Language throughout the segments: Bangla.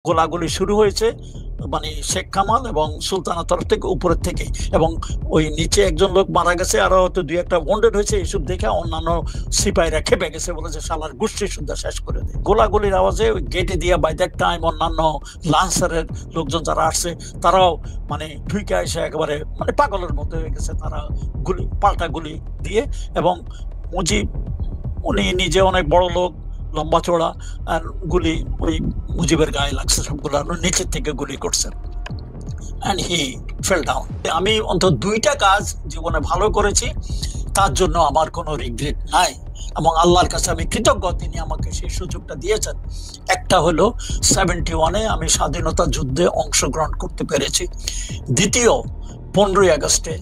গোলাগুলি শুরু হয়েছে মানে শেখ কামাল এবং সুলতানের তরফ থেকে উপরের থেকে, এবং ওই নিচে একজন লোক মারা গেছে, আরো হয়তো দুই একটা ওয়ান্ডেড হয়েছে। এইসব দেখে অন্যান্য সিপাহীরা খেপে গেছে, বলে যে শালার গোষ্ঠী সুদ্ধা শেষ করে দেয়। গোলাগুলির আওয়াজে ওই গেটে দিয়া বাই দ্যাট টাইম অন্যান্য লান্সারের লোকজন যারা আসছে তারাও মানে ঢুইকে এসে একেবারে মানে পাগলের মতো হয়ে গেছে। তারা গুলি পাল্টা গুলি দিয়ে, এবং মুজিব উনি নিজে অনেক বড় লোক, লম্বা চড়া, আর গুলি ওই মুজিবের গায়ে লাগছে সবগুলো, নিচের থেকে গুলি করছেন, and he fell down. আমি অন্তত দুইটা কাজ জীবনে ভালো করেছি, তার জন্য আমার কোনো রিগ্রেট নাই, এবং আল্লাহর কাছে আমি কৃতজ্ঞ, তিনি আমাকে সেই সুযোগটা দিয়েছেন। একটা হলো 71-এ আমি স্বাধীনতা যুদ্ধে অংশগ্রহণ করতে পেরেছি। দ্বিতীয়, 15ই আগস্টে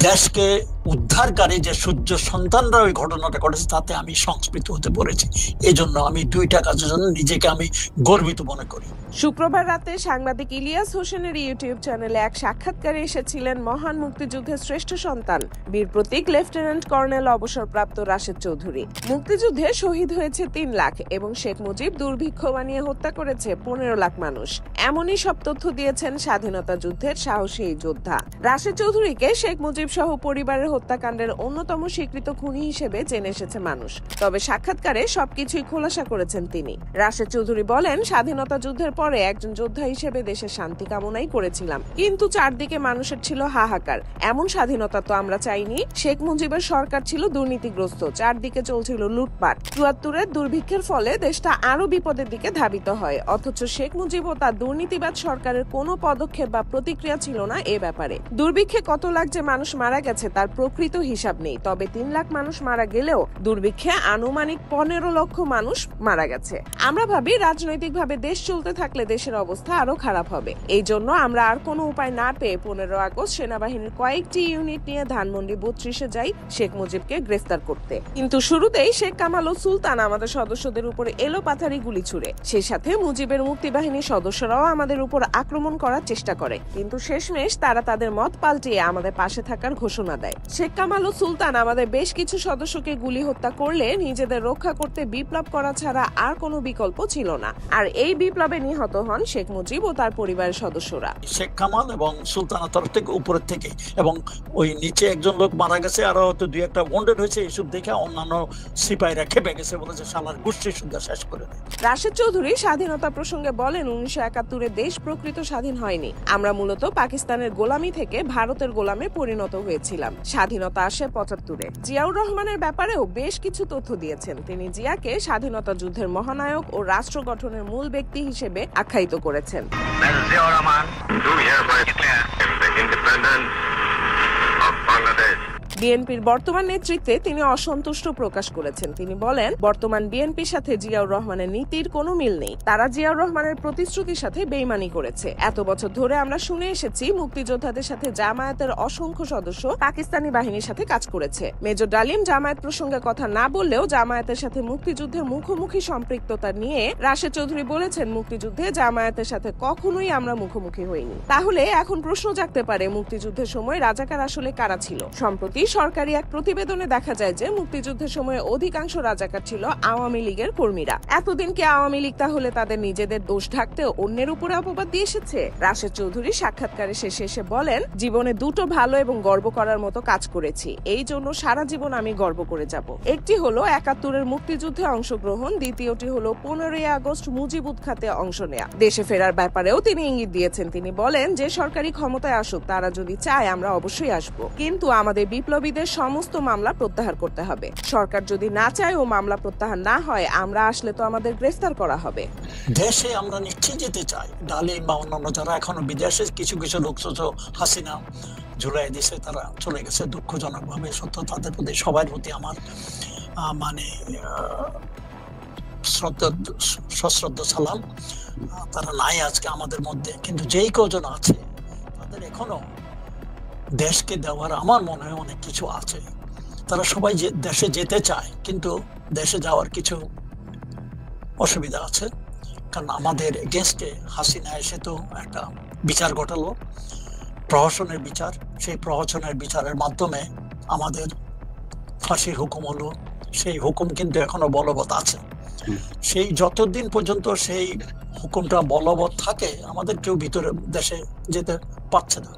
দেশকে উদ্ধারকারী যে সূর্য সন্তানরা ওই ঘটনাটা ঘটেছে তাতে আমি সংস্কৃত হতে পেরেছি। এই জন্য আমি দুইটা কাজের জন্য নিজেকে আমি গর্বিত মনে করি। শুক্রবার রাতে সাংবাদিক ইলিয়াস হোসেনের ইউটিউব চ্যানেলে এক সাক্ষাৎকারে এসেছিলেন মহান মুক্তিযুদ্ধের শ্রেষ্ঠ সন্তান বীর প্রতীক লেফটেন্যান্ট কর্নেল অবসরপ্রাপ্ত রাশেদ চৌধুরী। মুক্তিযুদ্ধে শহীদ হয়েছে 3 লাখ এবং শেখ মুজিব দুর্ভিক্ষ বানিয়ে হত্যা করেছে 15 লাখ মানুষ। এমনই সব তথ্য দিয়েছেন স্বাধীনতা যুদ্ধের সাহসী এই যোদ্ধা। রাশেদ চৌধুরীকে শেখ মুজিব সহ পরিবারের হত্যাকাণ্ডের অন্যতম স্বীকৃত খুনি হিসেবে জেনে এসেছে মানুষ। তবে সাক্ষাৎকারে সবকিছুই খোলাসা করেছেন তিনি। রাশেদ চৌধুরী বলেন, স্বাধীনতা যুদ্ধের পরে একজন যোদ্ধা হিসেবে দেশের শান্তি কামনাই করেছিলাম, কিন্তু চারদিকে মানুষের ছিল হাহাকার। এমন স্বাধীনতা তো আমরা চাইনি। শেখ মুজিবের সরকার ছিল দুর্নীতিগ্রস্ত, চারদিকে চলছিল লুটপাট। ৭৪-এর দুর্ভিক্ষের ফলে দেশটা আরো বিপদের দিকে ধাবিত হয়, অথচ শেখ মুজিব ও তার দুর্নীতিবাদ সরকারের কোনো পদক্ষেপ বা প্রতিক্রিয়া ছিল না এ ব্যাপারে। দুর্ভিক্ষে কত লাখ যে মানুষ মারা গেছে তার প্রকৃত হিসাব নেই, তবে 3 লাখ মানুষ মারা গেলেও দুর্ভিক্ষে আনুমানিক 15 লক্ষ মানুষ মারা গেছে। আমরা ভাবি রাজনৈতিকভাবে দেশ চলতে থাকলে দেশের অবস্থা আরো খারাপ হবে। এই জন্য আমরা আর কোনো উপায় না পেয়ে 15 আগস্ট সেনাবাহিনীর কয়েকটি ইউনিট নিয়ে ধানমন্ডি 32-এ যাই শেখ মুজিবকে গ্রেফতার করতে। কিন্তু শুরুতেই শেখ কামাল ও সুলতান আমাদের সদস্যদের উপর এলোপাথারি গুলি ছুড়ে, সেই সাথে মুজিবের মুক্তিবাহিনীর সদস্যরাও আমাদের উপর আক্রমণ করার চেষ্টা করে, কিন্তু শেষমেশ তারা তাদের মত পাল্টিয়ে আমাদের পাশে থাকার ঘোষণা দেয়। শেখ কামাল ও সুলতান আমাদের বেশ কিছু সদস্যকে গুলি হত্যা করলে নিজেদের রক্ষা করতে বিপ্লব করা ছাড়া আর কোনো বিকল্প ছিল না, আর এই বিপ্লবে নিহত হন শেখ মুজিব ও তার পরিবারের সদস্যরা। শেখ কামাল এবং সুলতানের তরফ থেকে উপরের থেকে, এবং ওই নিচে একজন লোক মারা গেছে, আরো হয়তো দুই একটা ওয়ান্ডেড হয়েছে। এইসব দেখে অন্যান্য সিপাহীরা খেপে গেছে, বলে যে শালার গোষ্ঠী সুদ্ধা শেষ করে দেয়। রাশেদ চৌধুরী স্বাধীনতা প্রসঙ্গে বলেন, 1971-এ দেশ প্রকৃত স্বাধীন হয়নি। আমরা মূলত পাকিস্তানের গোলামি থেকে ভারতের গোলামে পরিণত হয়েছিলাম। স্বাধীনতা আসে 75-এ। জিয়াউর রহমানের ব্যাপারেও বেশ কিছু তথ্য দিয়েছেন। তিনি জিয়াকে স্বাধীনতা যুদ্ধের মহানায়ক ও রাষ্ট্র গঠনের মূল ব্যক্তি হিসেবে আখ্যায়িত করেছেন। বিএনপির বর্তমান নেতৃত্বে তিনি অসন্তুষ্ট প্রকাশ করেছেন। তিনি বলেন, বর্তমান বিএনপির সাথে জিয়াউর রহমানের নীতির কোনো মিল নেই। তারা জিয়াউর রহমানের প্রতিশ্রুতির সাথে বেইমানি করেছে। এত বছর ধরে আমরা শুনে এসেছি মুক্তিযোদ্ধাদের সাথে জামায়াতের অসংখ্য সদস্য পাকিস্তানি বাহিনীর সাথে কাজ করেছে। মেজর ডালিম জামায়াত প্রসঙ্গে কথা না বললেও জামায়াতের সাথে মুক্তিযুদ্ধের মুখোমুখি সম্পৃক্ততা নিয়ে রাশেদ চৌধুরী বলেছেন, মুক্তিযুদ্ধে জামায়াতের সাথে কখনোই আমরা মুখোমুখি হইনি। তাহলে এখন প্রশ্ন জাগতে পারে, মুক্তিযুদ্ধের সময় রাজাকার আসলে কারা ছিল? সম্প্রতি সরকারি এক প্রতিবেদনে দেখা যায় যে মুক্তিযুদ্ধের সময় অধিকাংশ রাজাকার ছিল আওয়ামী লীগের কর্মীরা। এতদিন কি আওয়ামী লীগ তাহলে তাদের নিজেদের দোষ ঢাকতে অন্যের উপরে অপবাদ দিয়ে এসেছে? রাশেদ চৌধুরী সাক্ষাৎকারে শেষে এসে বলেন, জীবনে দুটো ভালো এবং গর্ব করার মতো কাজ করেছি, এই জন্য সারা জীবন আমি গর্ব করে যাব। একটি হলো 71-এর মুক্তিযুদ্ধে অংশগ্রহণ, দ্বিতীয়টি হলো 15ই আগস্ট মুজিব উৎখাতে অংশ নেয়া। দেশে ফেরার ব্যাপারেও তিনি ইঙ্গিত দিয়েছেন। তিনি বলেন, যে সরকারি ক্ষমতায় আসুক তারা যদি চায় আমরা অবশ্যই আসব, কিন্তু আমাদের বিপ্লবীদের সমস্ত মামলা প্রত্যাহার করতে হবে। সরকার যদি না চায় ও মামলা প্রত্যাহার না হয়, আমরা আসলে তো আমাদের গ্রেফতার করা হবে। দেশে আমরা নিশ্চয়ই যেতে চাই। ডালিম বা অন্যান্য যারা এখনো বিদেশে, কিছু কিছু লোক হাসিনা ঝুলাই দিছে, তারা চলে গেছে দুঃখজনক ভাবে। সত্য তাদের প্রতি সবার প্রতি আমার মানে সশ্রদ্ধ সালাম। তারা নাই আজকে আমাদের মধ্যে, কিন্তু যেই কজন আছে তাদের এখনো দেশকে দেওয়ার আমার মনে হয় অনেক কিছু আছে। তারা সবাই দেশে যেতে চায়, কিন্তু দেশে যাওয়ার কিছু অসুবিধা আছে। কারণ আমাদের এগেনস্টে হাসিনা এসে তো একটা বিচার ঘটালো, প্রহসনের বিচার। সেই প্রহসনের বিচারের মাধ্যমে আমাদের ফাঁসির হুকুম হলো। সেই হুকুম কিন্তু এখনো বলবৎ আছে। হুম। সেই যতদিন পর্যন্ত সেই হুকুমটা বলবৎ থাকে আমাদের কেউ ভিতরে দেশে যেতে পারছে না।